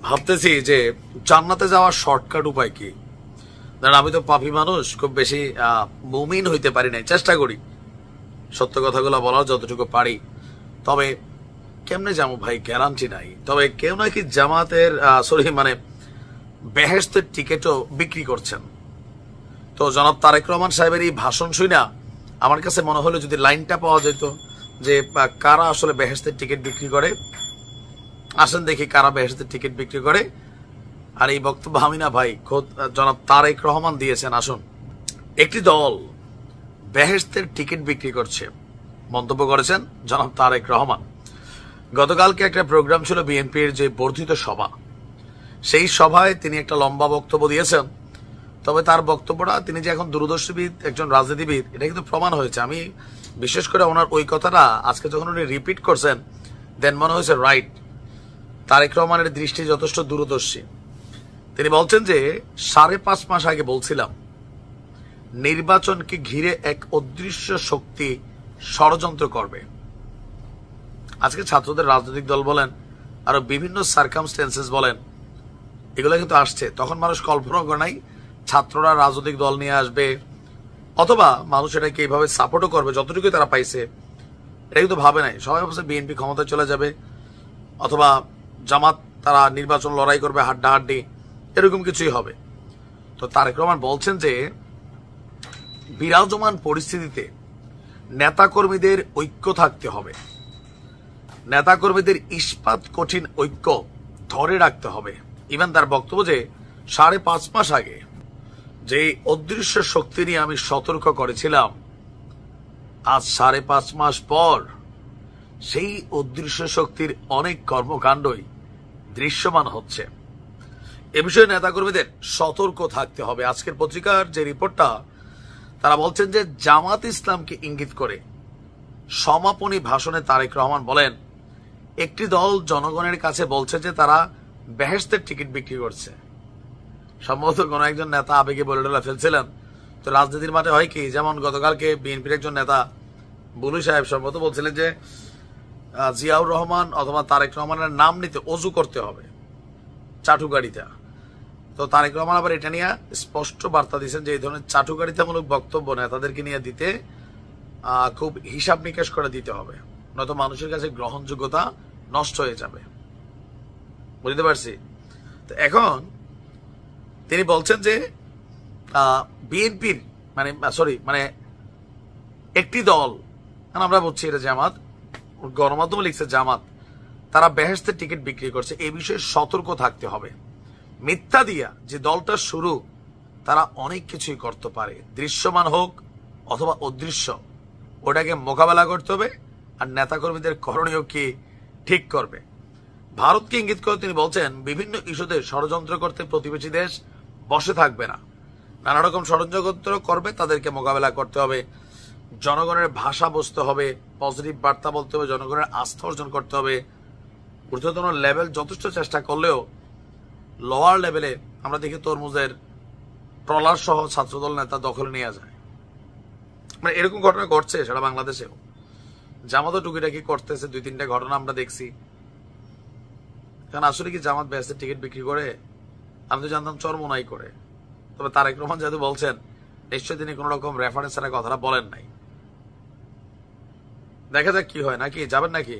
ভাবতেছি যে জান্নাতে যাওয়ার শর্টকাট উপায় কি। কারণ আমি তো পাপী মানুষ, খুব বেশি মুমিন হইতে পারি নাই, চেষ্টা করি সত্য কথাগুলো বলার যতটুকু পারি। তবে কেমনে যাবো ভাই, গ্যারান্টি নাই। তবে কেউ নাকি জামাতের বেহেশতের টিকিটও বিক্রি করছেন। তো জনাব তারেক রহমান সাহেবের এই ভাষণ শুনা আমার কাছে মনে হলো যদি লাইনটা পাওয়া যেত যে কারা আসলে বেহেশতের টিকিট বিক্রি করে, আসেন দেখি কারা বেহেশতের টিকিট বিক্রি করে। আর এই বক্তব্য আমি না ভাই, খোদ জনাব তারেক রহমান দিয়েছেন। আসুন, একটি দল বেহেশতের টিকিট বিক্রি করছে, মন্তব্য করেছেন জনাব তারেক রহমান। গতকালকে একটা প্রোগ্রাম ছিল বিএনপির যে বর্ধিত সভা, সেই সভায় তিনি একটা লম্বা বক্তব্য দিয়েছেন। তবে তার বক্তব্যটা, তিনি যে এখন দূরদর্শীবিদ, একজন রাজনীতিবিদ, এটা কিন্তু প্রমাণ হয়েছে। আমি বিশেষ করে ওনার ওই কথাটা আজকে যখন উনি রিপিট করছেন, দেন মনে হয়েছে রাইট, তারেক রহমানের দৃষ্টি যথেষ্ট দূরদর্শী। তিনি বলছেন যে 5.5 মাস আগে বলছিলাম নির্বাচনকে ঘিরে এক অদৃশ্য শক্তি ষড়যন্ত্র করবে। আজকে ছাত্রদের রাজনৈতিক দল বলেন, আরো বিভিন্ন সার্কামস্টেন্সেস বলেন, এগুলো কিন্তু আসছে। তখন মানুষ কল্পনা করে নাই ছাত্ররা রাজনৈতিক দল নিয়ে আসবে, অথবা মানুষ এটাকে এইভাবে সাপোর্টও করবে। যতটুকুই তারা পাইছে এটা কিন্তু ভাবে নাই। সবাই ভাবছে বিএনপি ক্ষমতায় চলে যাবে, অথবা জামাত তারা নির্বাচন লড়াই করবে হাড্ডাহাড্ডি, এরকম কিছুই হবে। তো তারেক রহমান বলছেন যে বিরাজমান পরিস্থিতিতে নেতাকর্মীদের ঐক্য থাকতে হবে, নেতাকর্মীদের ইস্পাত কঠিন ঐক্য ধরে রাখতে হবে। ইভেন তার বক্তব্য যে 5.5 মাস আগে যে অদৃশ্য শক্তি নিয়ে আমি সতর্ক করেছিলাম, আজ 5.5 মাস পর সেই অদৃশ্য শক্তির অনেক কর্মকাণ্ডই দৃশ্যমান হচ্ছে। এ বিষয়ে নেতাকর্মীদের সতর্ক থাকতে হবে। আজকের পত্রিকার যে রিপোর্টটা, তারা বলছেন যে জামাত ইসলামকে ইঙ্গিত করে সমাপনী ভাষণে তারেক রহমান বলেন, একটি দল জনগণের কাছে বলছে যে তারা বেহেশতের টিকিট বিক্রি করছে। সম্ভবত কোন একজন নেতা আবেগে বলে ডলে ফেলছিলেন। তো রাজনীতির মাঠে হয় কি, যেমন গতকালকে বিএনপির একজন নেতা বুলু সাহেব সম্ভবত বলছিলেন যে জিয়াউর রহমান অথবা তারেক রহমানের নাম নিতে অজু করতে হবে চাটুকারিতা। তো তারেক রহমান আবার এটা নিয়ে স্পষ্ট বার্তা দিয়েছেন যে এই ধরনের চাটুকারিতামূলক বক্তব্য নেতাদেরকে নিয়ে দিতে খুব হিসাব নিকাশ করে দিতে হবে, নয়তো মানুষের কাছে গ্রহণযোগ্যতা নষ্ট হয়ে যাবে। বুঝতে পারছি। তো এখন তিনি বলছেন যে বিএনপির একটি দল, আমরা বলছি এটা জামাত, গণমাধ্যমে লিখছে জামাত, তারা বেহেশতের টিকিট বিক্রি করছে। এই বিষয়ে সতর্ক থাকতে হবে। মিথ্যা দিয়া যে দলটা শুরু, তারা অনেক কিছুই করতে পারে, দৃশ্যমান হোক অথবা অদৃশ্য, ওটাকে মোকাবেলা করতে হবে। আর নেতাকর্মীদের করণীয় কি ঠিক করবে। ভারতকে ইঙ্গিত করে তিনি বলছেন, বিভিন্ন ইস্যুতে ষড়যন্ত্র করতে প্রতিবেশী দেশ বসে থাকবে না, নানা রকম ষড়যন্ত্র করবে, তাদেরকে মোকাবেলা করতে হবে। জনগণের ভাষা বুঝতে হবে, পজিটিভ বার্তা বলতে হবে, জনগণের আস্থা অর্জন করতে হবে। ঊর্ধ্বতন লেভেল যথেষ্ট চেষ্টা করলেও লোয়ার লেভেলে আমরা দেখি তরমুজের ট্রলার সহ ছাত্রদল নেতা দখলে নিয়ে যায়। মানে এরকম ঘটনা ঘটছে সারা বাংলাদেশেও। জামাতও টুকিটাকি করতেছে, 2-3টা ঘটনা আমরা দেখছি। কারণ আসলে কি জামাত বেহেশতের টিকিট বিক্রি করে? আমি তো জানতাম চরমোনাই করে। তবে তারেক রহমান যেহেতু বলছেন, নিশ্চয় তিনি কোন রকম রেফারেন্স ছাড়া কথাটা বলেন নাই। দেখা যাক কি হয়, নাকি যাবেন নাকি?